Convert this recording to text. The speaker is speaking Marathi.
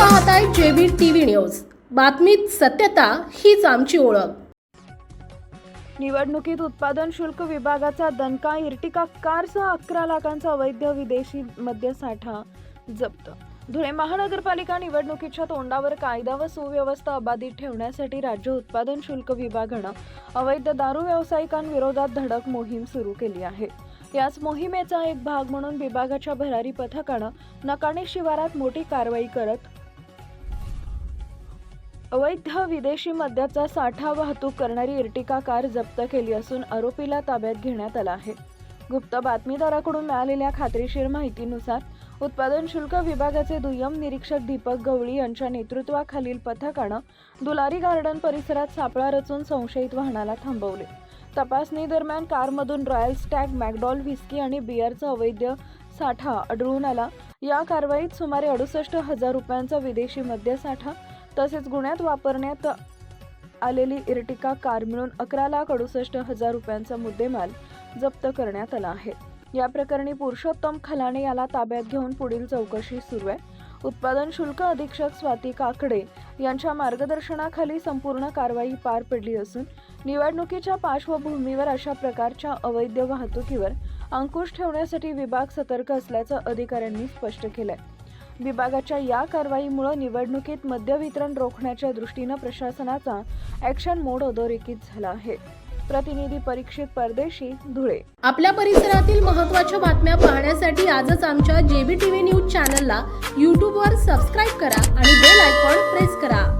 पाहताय जेबी टीव्ही न्यूज। बातमीत सत्यता हीच आमची ओळख। निवडणुकीत उत्पादन शुल्क विभागाचा दणका, इर्टिका कारसह 11 लाखांचा अवैध विदेशी मद्यसाठा जप्त। धुळे महानगरपालिका निवडणुकीच्या तोंडावर कायदा व सुव्यवस्था अबाधित ठेवण्यासाठी राज्य उत्पादन शुल्क विभागानं अवैध दारू व्यावसायिकांविरोधात धडक मोहीम सुरू केली आहे। याच मोहिमेचा एक भाग म्हणून विभागाच्या भरारी पथकानं नकाणे शिवारात मोठी कारवाई करत अवैध विदेशी मद्याचा साठा वाहतूक करणारी इर्टिका कार जप्त केली असून आरोपीला ताब्यात घेण्यात आला आहे। गुप्त बातमीदाराकडून मिळालेल्या खात्रीशीर माहितीनुसार उत्पादन शुल्क विभागाचे दुय्यम निरीक्षक दीपक गवळी यांच्या नेतृत्वाखालील पथकानं दुलारी गार्डन परिसरात सापळा रचून संशयित वाहनाला थांबवले। तपासणी दरम्यान कारमधून रॉयल स्टॅग, मॅकडॉल व्हिस्की आणि बिअरचा अवैध साठा आढळून आला। या कारवाईत सुमारे 68,000 रुपयांचा विदेशी मद्यसाठा तसेच गुन्ह्यात वापरण्यात आलेली इर्टिका कार मिळून 11,68,000 रुपयांचा मुद्देमाल जप्त करण्यात आला आहे। या प्रकरणी पुरुषोत्तम खलाणे याला ताब्यात घेऊन पुढील चौकशी सुरू आहे। उत्पादन शुल्क अधीक्षक स्वाती काकडे यांच्या मार्गदर्शनाखाली संपूर्ण कारवाई पार पडली असून निवडणुकीच्या पार्श्वभूमीवर अशा प्रकारच्या अवैध वाहतुकीवर अंकुश ठेवण्यासाठी विभाग सतर्क असल्याचं अधिकाऱ्यांनी स्पष्ट केलंय। विभागाच्या या कारवाईमुळे निवडणुकीत मद्य वितरण रोखण्याच्या दृष्टीनं प्रशासनाचा ॲक्शन मोड अधोरेखित झाला आहे। प्रतिनिधी परीक्षित परदेशी, धुळे। आपल्या परिसरातील महत्त्वाच्या बातम्या पाहण्यासाठी आजच आमच्या जेबी टीव्ही न्यूज चॅनलला YouTube वर सबस्क्राइब करा आणि बेल आयकॉन प्रेस करा।